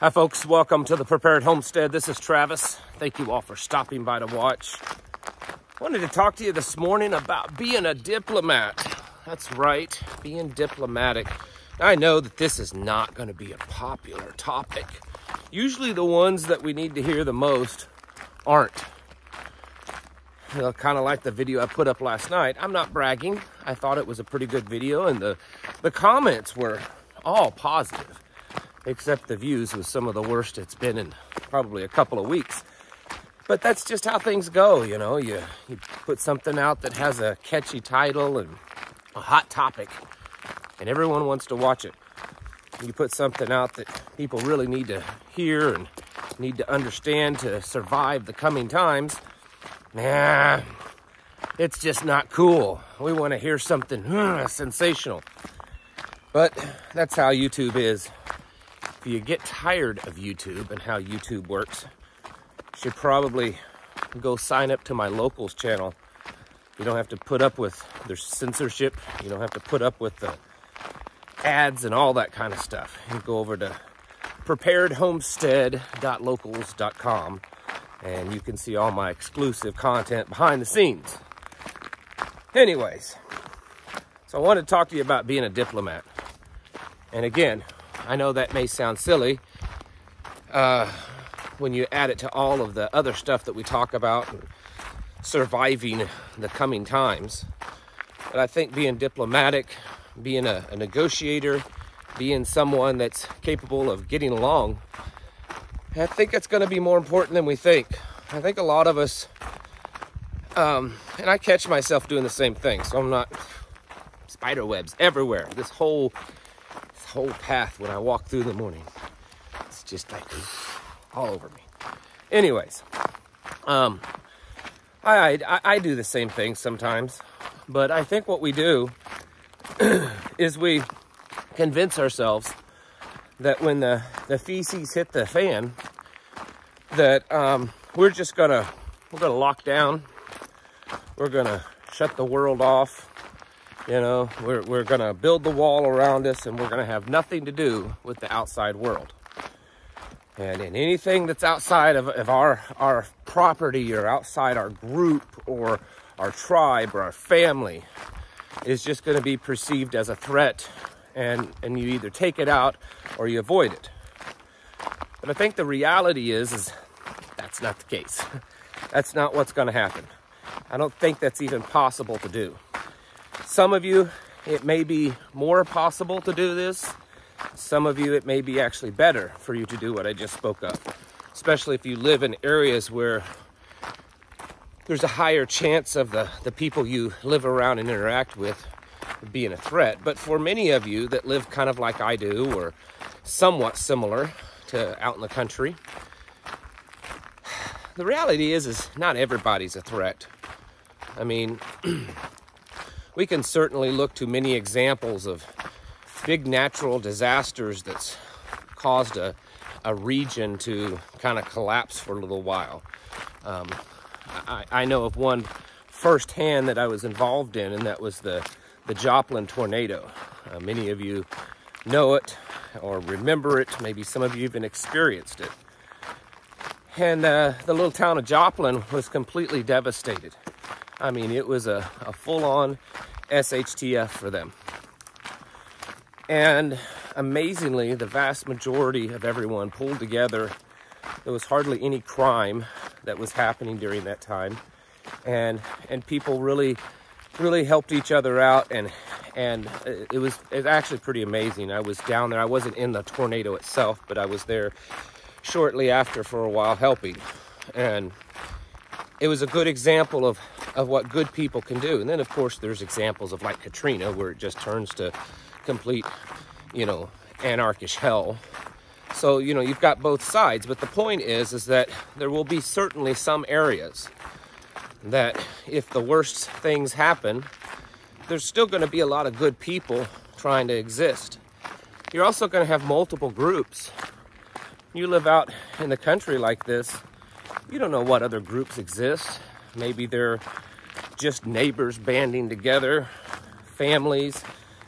Hi folks, welcome to the Prepared Homestead. This is Travis. Thank you all for stopping by to watch. I wanted to talk to you this morning about being a diplomat. That's right, being diplomatic. I know that this is not going to be a popular topic. Usually the ones that we need to hear the most aren't. You know, kind of like the video I put up last night. I'm not bragging. I thought it was a pretty good video, and the comments were all positive. Except the views was some of the worst it's been in probably a couple of weeks. But that's just how things go, you know. You put something out that has a catchy title and a hot topic, and everyone wants to watch it. You put something out that people really need to hear and need to understand to survive the coming times. Nah, it's just not cool. We want to hear something sensational. But that's how YouTube is. If you get tired of YouTube and how YouTube works, you should probably go sign up to my locals channel. You don't have to put up with their censorship. You don't have to put up with the ads and all that kind of stuff. You go over to preparedhomestead.locals.com and you can see all my exclusive content behind the scenes. Anyways, so I want to talk to you about being a diplomat. And again, I know that may sound silly when you add it to all of the other stuff that we talk about, surviving the coming times. But I think being diplomatic, being a negotiator, being someone that's capable of getting along, I think it's going to be more important than we think. I think a lot of us, and I catch myself doing the same thing, so I'm not spider webs everywhere. This whole path when I walk through the morning, it's just like all over me. Anyways, I do the same thing sometimes, but I think what we do is we convince ourselves that when the feces hit the fan, that we're gonna lock down, we're gonna shut the world off. You know, we're going to build the wall around us, and we're going to have nothing to do with the outside world. And in anything that's outside of our property or outside our group or our tribe or our family is just going to be perceived as a threat, and you either take it out or you avoid it. But I think the reality is that's not the case. That's not what's going to happen. I don't think that's even possible to do. Some of you, it may be more possible to do this. Some of you, it may be actually better for you to do what I just spoke of, especially if you live in areas where there's a higher chance of the people you live around and interact with being a threat. But for many of you that live kind of like I do, or somewhat similar to out in the country, the reality is not everybody's a threat. I mean, we can certainly look to many examples of big natural disasters that's caused a region to kind of collapse for a little while. I know of one firsthand that I was involved in, and that was the Joplin tornado. Many of you know it or remember it. Maybe some of you even experienced it. And the little town of Joplin was completely devastated. I mean, it was a full-on SHTF for them. And amazingly, the vast majority of everyone pulled together. There was hardly any crime that was happening during that time. And people really helped each other out, and it was actually pretty amazing. I was down there. I wasn't in the tornado itself, but I was there shortly after for a while helping. And it was a good example of what good people can do. And then, of course, there's examples of like Katrina, where it just turns to complete, anarchish hell. So, you've got both sides. But the point is that there will be certainly some areas that if the worst things happen, there's still going to be a lot of good people trying to exist. You're also going to have multiple groups. You live out in the country like this, you don't know what other groups exist. Maybe they're just neighbors banding together, families.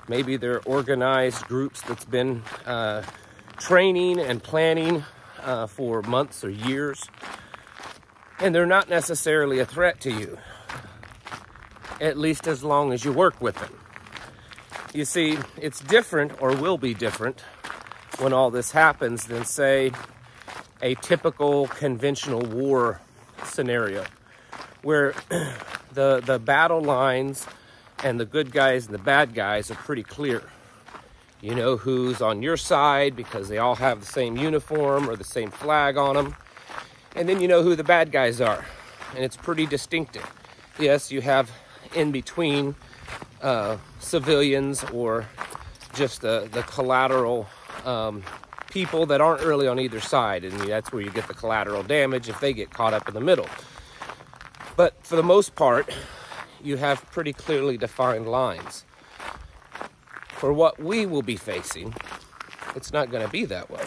Maybe they're organized groups that's been training and planning for months or years, and they're not necessarily a threat to you, at least as long as you work with them. You see, it's different, or will be different, when all this happens than, say, a typical conventional war scenario, where the battle lines and the good guys and the bad guys are pretty clear. You know who's on your side because they all have the same uniform or the same flag on them. And then you know who the bad guys are. And it's pretty distinctive. Yes, you have in between civilians or just the collateral people that aren't really on either side. And that's where you get the collateral damage if they get caught up in the middle. But for the most part, you have pretty clearly defined lines. For what we will be facing, it's not going to be that way.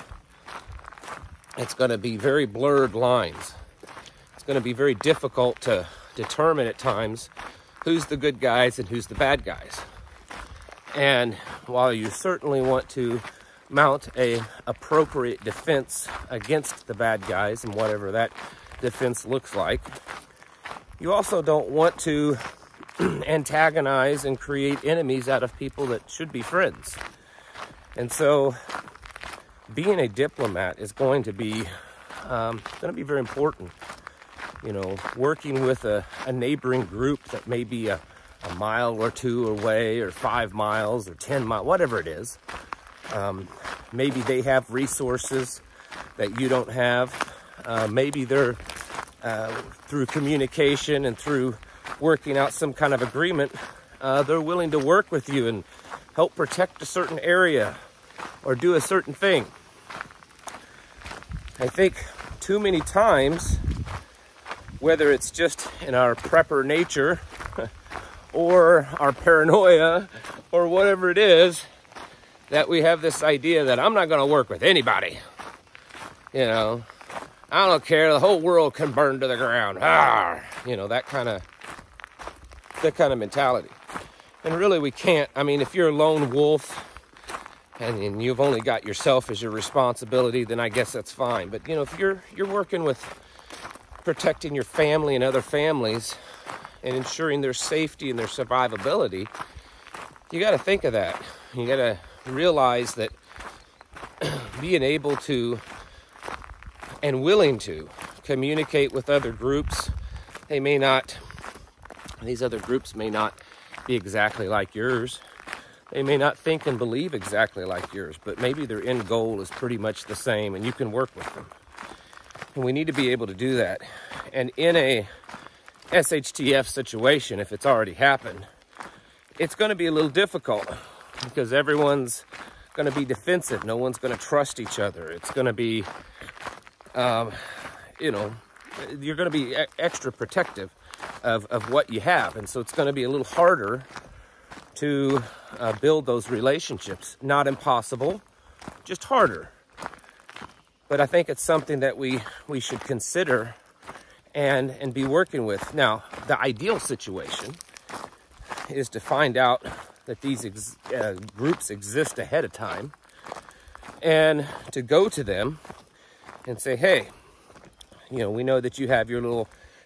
It's going to be very blurred lines. It's going to be very difficult to determine at times who's the good guys and who's the bad guys. And while you certainly want to mount an appropriate defense against the bad guys and whatever that defense looks like, you also don't want to antagonize and create enemies out of people that should be friends. And so being a diplomat is going to be very important. You know, working with a neighboring group that may be a mile or two away, or 5 miles or 10 miles, whatever it is. Maybe they have resources that you don't have. Maybe they're through communication and through working out some kind of agreement, they're willing to work with you and help protect a certain area or do a certain thing. I think too many times, whether it's just in our prepper nature or our paranoia or whatever it is, that we have this idea that I'm not going to work with anybody. You know, I don't care, the whole world can burn to the ground. You know, that kind of mentality. And really we can't. I mean, if you're a lone wolf and you've only got yourself as your responsibility, then I guess that's fine. But you know, if you're working with protecting your family and other families and ensuring their safety and their survivability, you got to think of that. You got to realize that being able to and willing to communicate with other groups, these other groups may not be exactly like yours. They may not think and believe exactly like yours, but maybe their end goal is pretty much the same, and you can work with them. And we need to be able to do that. And in a SHTF situation, if it's already happened, it's going to be a little difficult because everyone's going to be defensive. No one's going to trust each other. It's going to be, you know, you're going to be extra protective of what you have. And so it's going to be a little harder to build those relationships. Not impossible, just harder. But I think it's something that we should consider and be working with. Now, the ideal situation is to find out that these groups exist ahead of time and to go to them and say, hey, you know, we know that you have your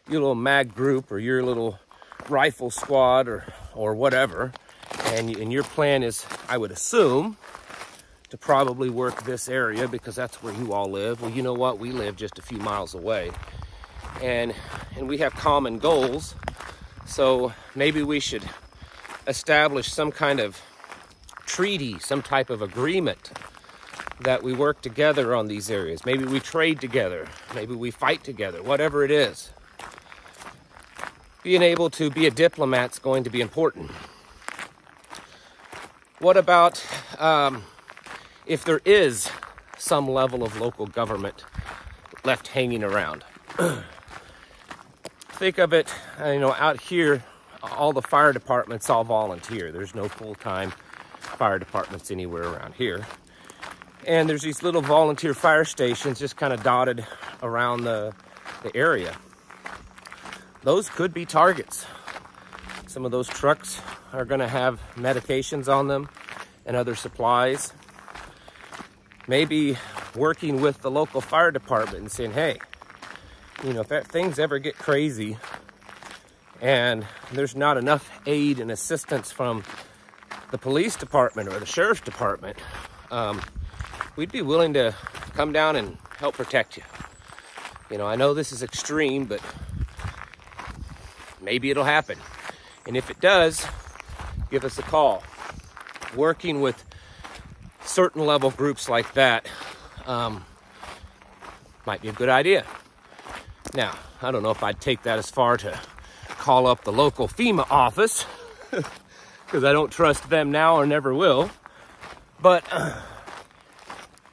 little mag group or your little rifle squad or whatever, and your plan is, I would assume, to probably work this area because that's where you all live. Well, you know what? We live just a few miles away, and we have common goals, so maybe we should establish some kind of treaty, some type of agreement that we work together on these areas. Maybe we trade together, maybe we fight together, whatever it is. Being able to be a diplomat is going to be important. What about if there is some level of local government left hanging around? Think of it, you know, out here, all the fire departments all volunteer. There's no full-time fire departments anywhere around here. And there's these little volunteer fire stations just kind of dotted around the area. Those could be targets. Some of those trucks are going to have medications on them and other supplies. maybe working with the local fire department and saying, hey, you know, if things ever get crazy and there's not enough aid and assistance from the police department or the sheriff's department, we'd be willing to come down and help protect you. You know, I know this is extreme, but maybe it'll happen. And if it does, give us a call. Working with certain level groups like that might be a good idea. Now, I don't know if I'd take that as far to call up the local FEMA office, because I don't trust them now or never will. But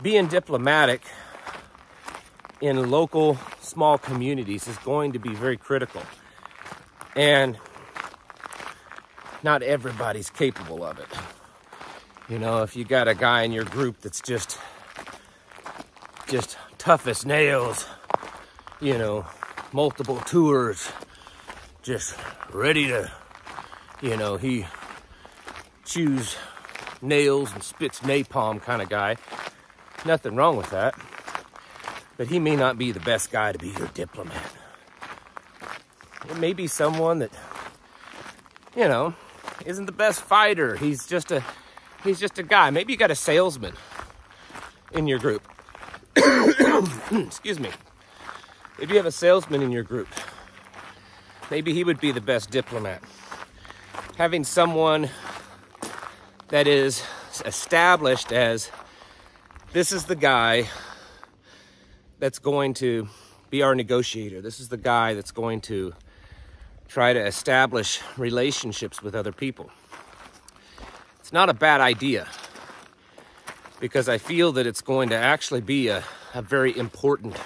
being diplomatic in local small communities is going to be very critical. And not everybody's capable of it. You know, if you got a guy in your group that's just tough as nails, you know, multiple tours, just ready to, you know, he chews nails and spits napalm kind of guy. Nothing wrong with that. But he may not be the best guy to be your diplomat. It may be someone that, you know, isn't the best fighter. He's just a guy. Maybe you got a salesman in your group. Excuse me. If you have a salesman in your group, maybe he would be the best diplomat. Having someone that is established as, this is the guy that's going to be our negotiator. This is the guy that's going to try to establish relationships with other people. It's not a bad idea, because I feel that it's going to actually be a very important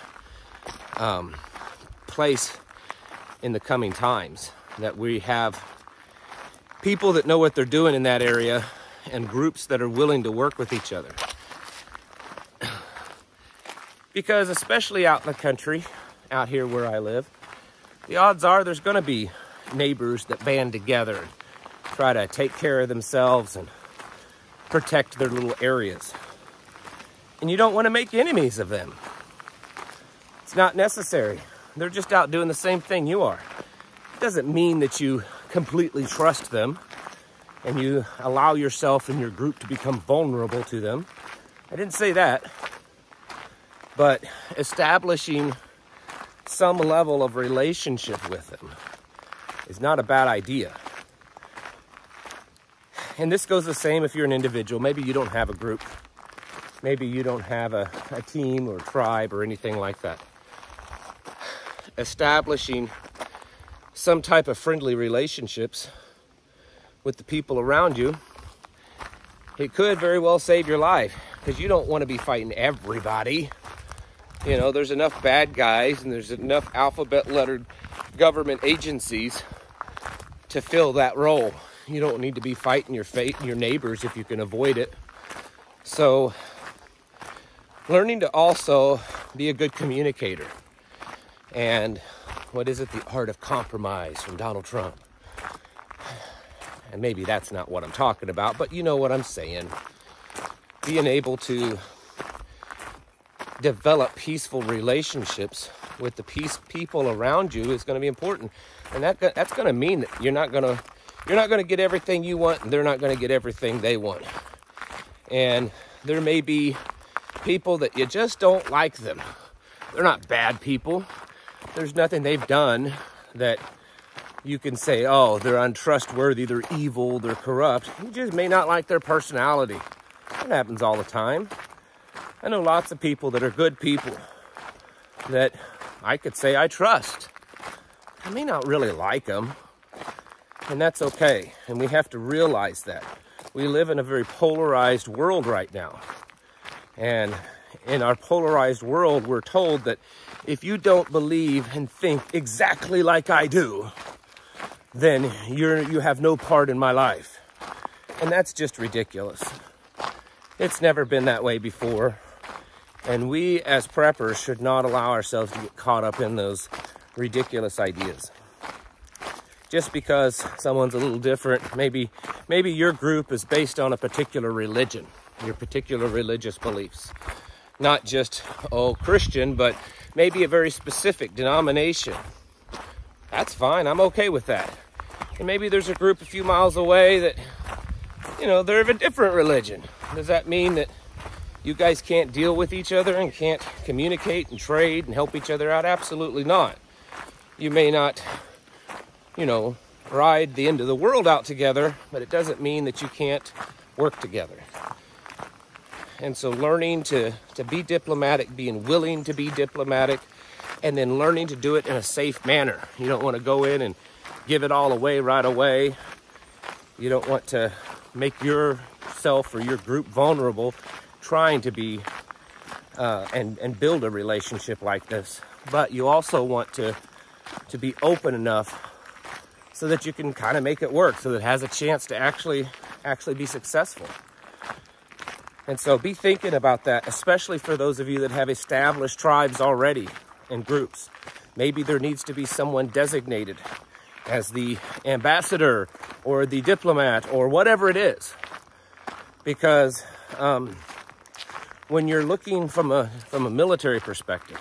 place in the coming times, that we have people that know what they're doing in that area and groups that are willing to work with each other. Because especially out in the country, out here where I live, the odds are there's going to be neighbors that band together and try to take care of themselves and protect their little areas. And you don't want to make enemies of them. It's not necessary. They're just out doing the same thing you are. It doesn't mean that you completely trust them and you allow yourself and your group to become vulnerable to them. I didn't say that. But establishing some level of relationship with them is not a bad idea. And this goes the same if you're an individual. Maybe you don't have a group. Maybe you don't have a team or tribe or anything like that. Establishing some type of friendly relationships with the people around you, it could very well save your life, because you don't want to be fighting everybody. You know, there's enough bad guys and there's enough alphabet lettered government agencies to fill that role. You don't need to be fighting your neighbors if you can avoid it. So, learning to also be a good communicator. And what is it? The art of compromise from Donald Trump. And maybe that's not what I'm talking about, but you know what I'm saying. Being able to develop peaceful relationships with the people around you is going to be important. And that's going to mean that you're not going to get everything you want, and they're not going to get everything they want. And there may be people that you just don't like them. They're not bad people. There's nothing they've done that you can say, oh, they're untrustworthy, they're evil, they're corrupt. You just may not like their personality. That happens all the time. I know lots of people that are good people that I could say I trust. I may not really like them, and that's okay. And we have to realize that. We live in a very polarized world right now. And in our polarized world, we're told that if you don't believe and think exactly like I do, then you have no part in my life. And that's just ridiculous. It's never been that way before. And we as preppers should not allow ourselves to get caught up in those ridiculous ideas. Just because someone's a little different, maybe your group is based on a particular religion, your particular religious beliefs. not just, oh, Christian, but maybe a very specific denomination. That's fine. I'm okay with that. And maybe there's a group a few miles away that, you know, they're of a different religion. Does that mean that you guys can't deal with each other and can't communicate and trade and help each other out? Absolutely not. You may not, you know, ride the end of the world out together, but it doesn't mean that you can't work together. And so learning to be diplomatic, being willing to be diplomatic, and then learning to do it in a safe manner. You don't want to go in and give it all away right away. You don't want to make yourself or your group vulnerable trying to be and build a relationship like this. But you also want to be open enough so that you can kind of make it work, so that it has a chance to actually be successful. And so be thinking about that, especially for those of you that have established tribes already and groups. Maybe there needs to be someone designated as the ambassador or the diplomat or whatever it is. Because when you're looking from a military perspective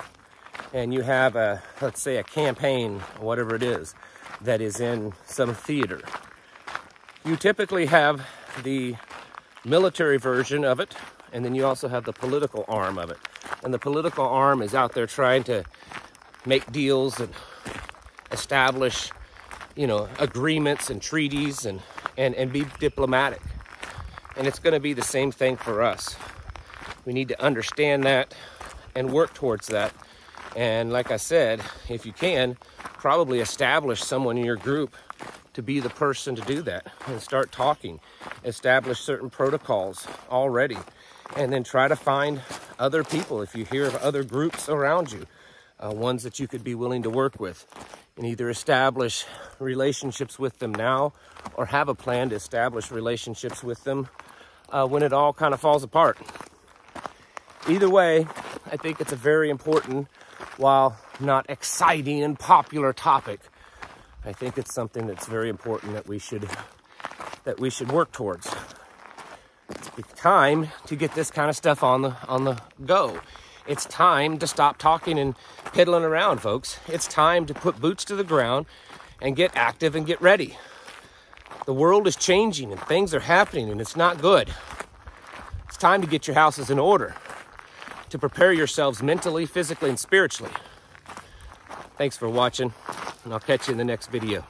and you have let's say a campaign, whatever it is, that is in some theater, you typically have the military version of it, and then you also have the political arm of it. And the political arm is out there trying to make deals and establish, you know, agreements and treaties and be diplomatic. And it's going to be the same thing for us. We need to understand that and work towards that. And like I said, if you can, probably establish someone in your group to be the person to do that and start talking, establish certain protocols already, and then try to find other people. If you hear of other groups around you, ones that you could be willing to work with, and either establish relationships with them now or have a plan to establish relationships with them when it all kind of falls apart. Either way, I think it's a very important, while not exciting and popular topic, I think it's something that's very important that we should work towards. It's time to get this kind of stuff on the go. It's time to stop talking and piddling around, folks. It's time to put boots to the ground and get active and get ready. The world is changing and things are happening and it's not good. It's time to get your houses in order, to prepare yourselves mentally, physically, and spiritually. Thanks for watching, and I'll catch you in the next video.